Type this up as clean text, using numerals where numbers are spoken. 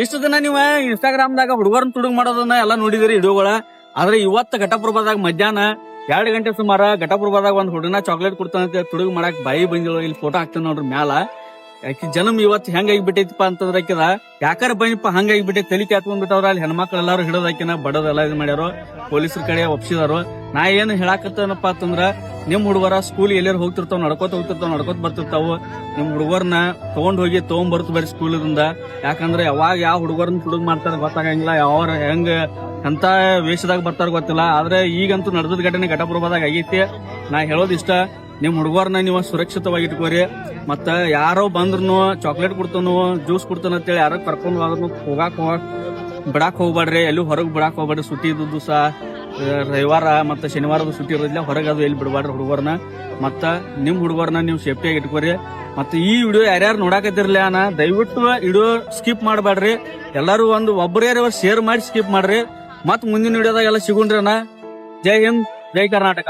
ಇಷ್ಟು ದಿನ ನೀವ ಇನ್ಸ್ಟಾಗ್ರಾಮ್ದಾಗ ಹುಡುಗರನ್ನ ತುಡುಗ್ ಮಾಡೋದನ್ನ ಎಲ್ಲಾ ನೋಡಿದಿರಿ ವಿಡಿಯೋಗಳ. ಆದ್ರೆ ಇವತ್ತ ಘಟಪ್ರಭಾದಾಗ ಮಧ್ಯಾಹ್ನ 2 ಗಂಟೆ ಸುಮಾರ ಘಟಪ್ರಭಾದಾಗ ಒಂದ್ ಹುಡುಗನ ಚಾಕ್ಲೇಟ್ ಕೊಡ್ತಾನಂತ ತುಡುಗ್ ಮಾಡಕ್ ಬಾಯಿ ಬಂದಿಲ್ಲ. ಇಲ್ಲಿ ಫೋಟೋ ಹಾಕ್ತಾನ ನೋಡ್ರಿ ಮ್ಯಾಲ. ಆಕಿ ಜನ್ಮ ಇವತ್ತು ಹೆಂಗ್ ಆಗಿಬಿಟ್ಟೈತಿಪ್ಪ ಅಂತಂದ್ರ ಆಕಿದ ಯಾಕಾರ ಬೈನಪ್ಪ ಹಂಗ ಆಗಿಬಿಟ್ಟೈತಿ ತಲಿ ಕ್ಯಾತ್ಕೊಂಡ್ಬಿಟ್ಟವ್ರ. ಅಲ್ಲಿ ಹೆಣ್ಮಕ್ಳು ಎಲ್ಲಾರು ಹಿಡದ್ ಆಕಿನ ಬಡದೆಲ್ಲ ಇದು ಮಾಡ್ಯಾರು. ಪೊಲೀಸರ ಕಡೆ ಒಪ್ಸಿದಾರು. ನಾ ಏನ್ ಹೇಳಾಕತ್ತನಪ್ಪ ಅಂತಂದ್ರ ನಿಮ್ ಹುಡುಗರ ಸ್ಕೂಲ್ ಎಲ್ಲಾರು ಹೋಗ್ತಿರ್ತಾವ, ನಡ್ಕೋತ ಬರ್ತಿರ್ತಾವ. ನಿಮ್ ಹುಡುಗರ್ನ ತಗೊಂಡ್ ಬರ್ತು ಬೇರೆ ಸ್ಕೂಲಿಂದ. ಯಾಕಂದ್ರೆ ಯಾವಾಗ ಯಾವ ಹುಡುಗರನ್ನ ತುಡುಗ್ ಮಾಡ್ತಾರ ಗೊತ್ತಾಗಂಗಿಲ್ಲ, ಯಾವ ಹೆಂಗ ಅಂತ ವೇಷದಾಗ ಬರ್ತಾರ ಗೊತ್ತಿಲ್ಲ. ಆದ್ರೆ ಈಗಂತೂ ನಡೆದ ಘಟನೆ ಘಟಪ್ರಭಾದಾಗ ಆಗೈತಿ. ನಾ ಹೇಳೋದಿಷ್ಟ, ನಿಮ್ ಹುಡುಗರ್ನ ನೀವು ಸುರಕ್ಷಿತವಾಗಿ ಇಟ್ಕೋರಿ. ಮತ್ತ ಯಾರೋ ಬಂದ್ರು ಚಾಕ್ಲೇಟ್ ಕೊಡ್ತಾನು ಜ್ಯೂಸ್ ಕೊಡ್ತಾನ ಅಂತೇಳಿ ಯಾರೋ ಕರ್ಕೊಂಡ್ ಹೋಗಾಕ್ ಬಿಡಾಕ್ ಹೋಗ್ಬೇಡ್ರಿ. ಎಲ್ಲೂ ಹೊರಗ್ ಬಿಡಾಕ್ ಹೋಗ್ಬೇಡ್ರಿ. ಸುಟ್ಟಿ ಇದ್ದ ದಿವಸ ರವಿವಾರ ಮತ್ತ ಶನಿವಾರದ ಸುಟ್ಟಿ ಇರೋದಿಲ್ಲ, ಹೊರಗೆ ಅದು ಎಲ್ಲಿ ಬಿಡಬಾಡ್ರಿ ಹುಡುಗರ್ನ. ಮತ್ತ ನಿಮ್ ಹುಡುಗರ್ನ ನೀವು ಸೇಫ್ಟಿಯಾಗಿ ಇಟ್ಕೋರಿ. ಮತ್ತ ಈ ವಿಡಿಯೋ ಯಾರ್ಯಾರು ನೋಡಾಕತ್ತಿರ್ಲಿ ದಯವಿಟ್ಟು ವಿಡಿಯೋ ಸ್ಕಿಪ್ ಮಾಡಬೇಡ್ರಿ. ಎಲ್ಲಾರು ಒಬ್ಬರೇ ಶೇರ್ ಮಾಡಿ ಸ್ಕಿಪ್ ಮಾಡ್ರಿ. ಮತ್ ಮುಂದಿನ ವಿಡಿಯೋದಾಗ ಎಲ್ಲ ಸಿಗುಣ್ರಿ. ಜೈ ಹಿಂದ್, ಜೈ ಕರ್ನಾಟಕ.